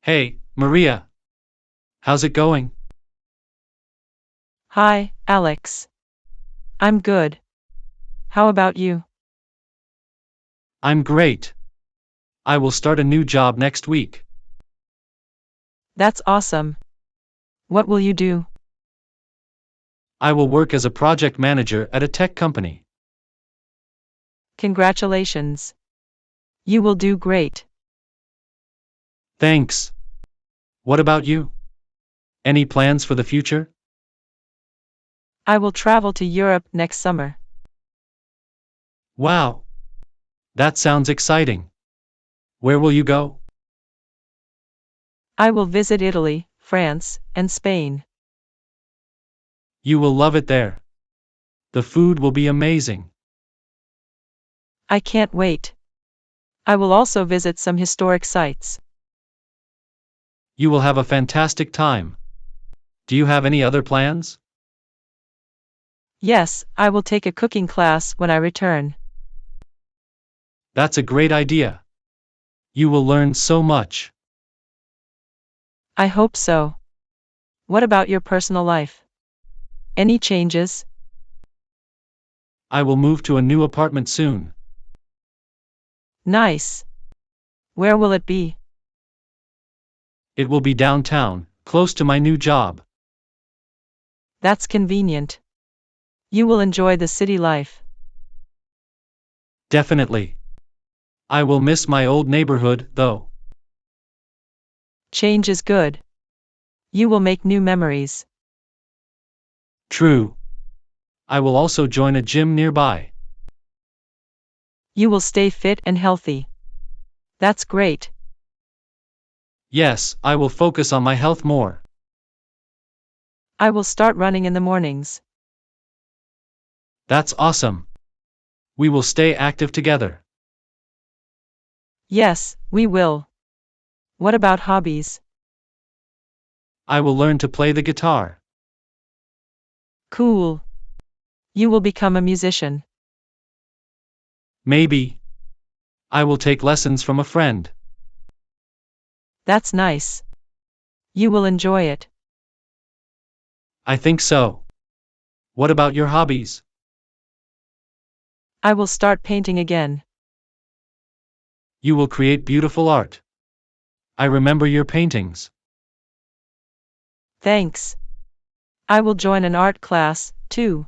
Hey, Maria. How's it going? Hi, Alex. I'm good. How about you? I'm great. I will start a new job next week. That's awesome. What will you do? I will work as a project manager at a tech company. Congratulations. You will do great. Thanks. What about you? Any plans for the future? I will travel to Europe next summer. Wow. That sounds exciting. Where will you go? I will visit Italy, France, and Spain. You will love it there. The food will be amazing. I can't wait. I will also visit some historic sites. You will have a fantastic time. Do you have any other plans? Yes, I will take a cooking class when I return. That's a great idea. You will learn so much. I hope so. What about your personal life? Any changes? I will move to a new apartment soon. Nice. Where will it be? It will be downtown, close to my new job. That's convenient. You will enjoy the city life. Definitely. I will miss my old neighborhood, though. Change is good. You will make new memories. True. I will also join a gym nearby. You will stay fit and healthy. That's great. Yes, I will focus on my health more. I will start running in the mornings. That's awesome. We will stay active together. Yes, we will. What about hobbies? I will learn to play the guitar. Cool. You will become a musician. Maybe. I will take lessons from a friend. That's nice. You will enjoy it. I think so. What about your hobbies? I will start painting again. You will create beautiful art. I remember your paintings. Thanks. I will join an art class, too.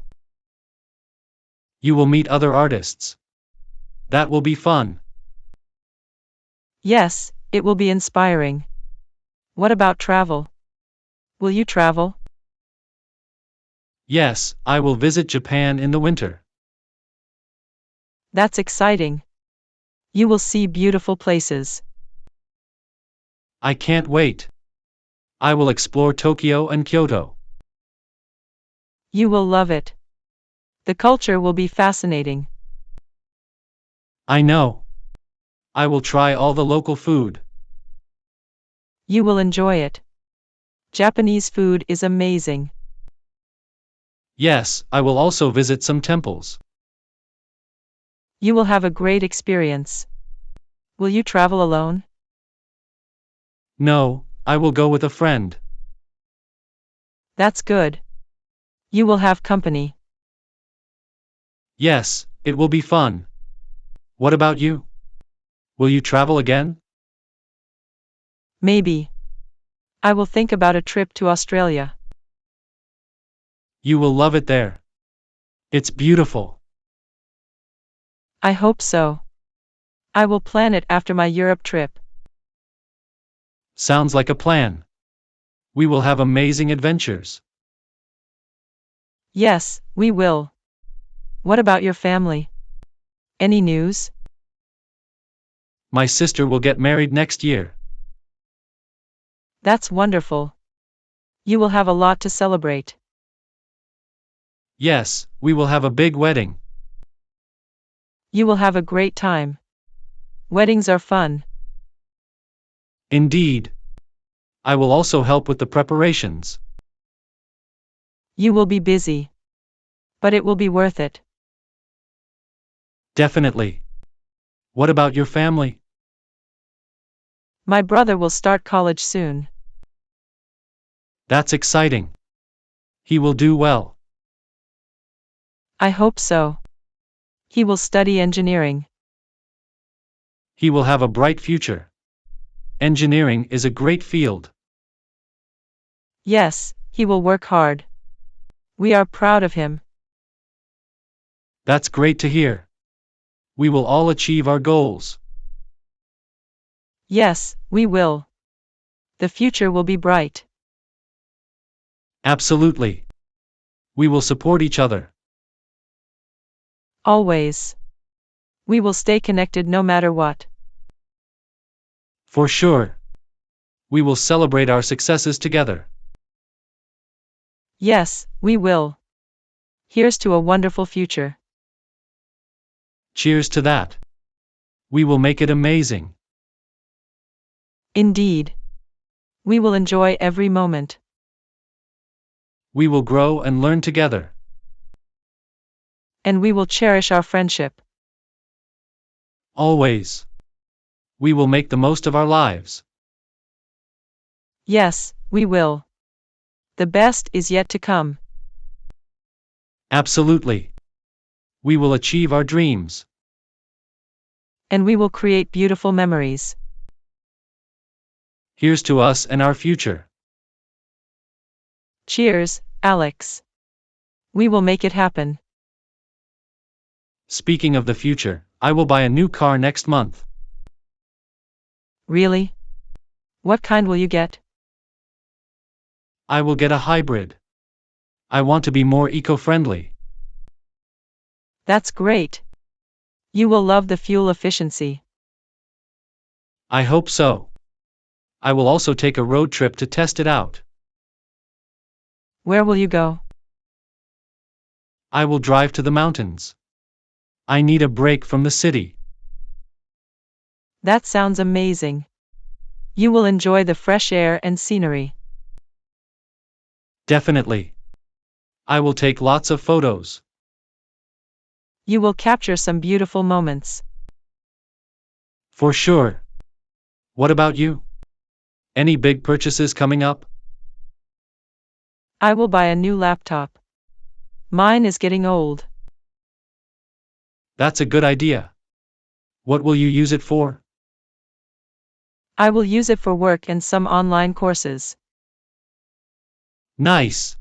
You will meet other artists. That will be fun. Yes, it will be inspiring. What about travel? Will you travel? Yes, I will visit Japan in the winter. That's exciting. You will see beautiful places. I can't wait. I will explore Tokyo and Kyoto. You will love it. The culture will be fascinating. I know. I will try all the local food. You will enjoy it. Japanese food is amazing. Yes, I will also visit some temples. You will have a great experience. Will you travel alone? No, I will go with a friend. That's good. You will have company. Yes, it will be fun. What about you? Will you travel again? Maybe. I will think about a trip to Australia. You will love it there. It's beautiful. I hope so. I will plan it after my Europe trip. Sounds like a plan. We will have amazing adventures. Yes, we will. What about your family? Any news? My sister will get married next year. That's wonderful. You will have a lot to celebrate. Yes, we will have a big wedding. You will have a great time. Weddings are fun. Indeed. I will also help with the preparations. You will be busy. But it will be worth it. Definitely. What about your family? My brother will start college soon. That's exciting. He will do well. I hope so. He will study engineering. He will have a bright future. Engineering is a great field. Yes, he will work hard. We are proud of him. That's great to hear. We will all achieve our goals. Yes, we will. The future will be bright. Absolutely. We will support each other. Always. We will stay connected no matter what. For sure. We will celebrate our successes together. Yes, we will. Here's to a wonderful future. Cheers to that. We will make it amazing. Indeed. We will enjoy every moment. We will grow and learn together. And we will cherish our friendship. Always. We will make the most of our lives. Yes, we will. The best is yet to come. Absolutely. We will achieve our dreams. And we will create beautiful memories. Here's to us and our future. Cheers, Alex. We will make it happen. Speaking of the future, I will buy a new car next month. Really? What kind will you get? I will get a hybrid. I want to be more eco-friendly. That's great. You will love the fuel efficiency. I hope so. I will also take a road trip to test it out. Where will you go? I will drive to the mountains. I need a break from the city. That sounds amazing. You will enjoy the fresh air and scenery. Definitely. I will take lots of photos. You will capture some beautiful moments. For sure. What about you? Any big purchases coming up? I will buy a new laptop. Mine is getting old. That's a good idea. What will you use it for? I will use it for work and some online courses. Nice.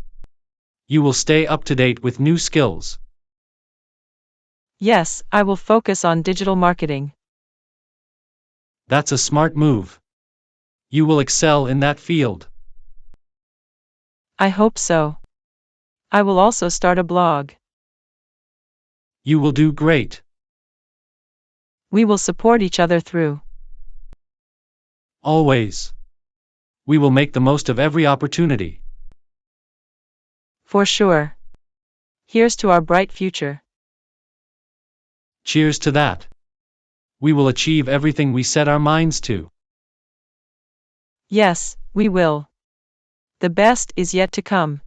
You will stay up to date with new skills. Yes, I will focus on digital marketing. That's a smart move. You will excel in that field. I hope so. I will also start a blog. You will do great. We will support each other through. Always. We will make the most of every opportunity. For sure. Here's to our bright future. Cheers to that. We will achieve everything we set our minds to. Yes, we will. The best is yet to come.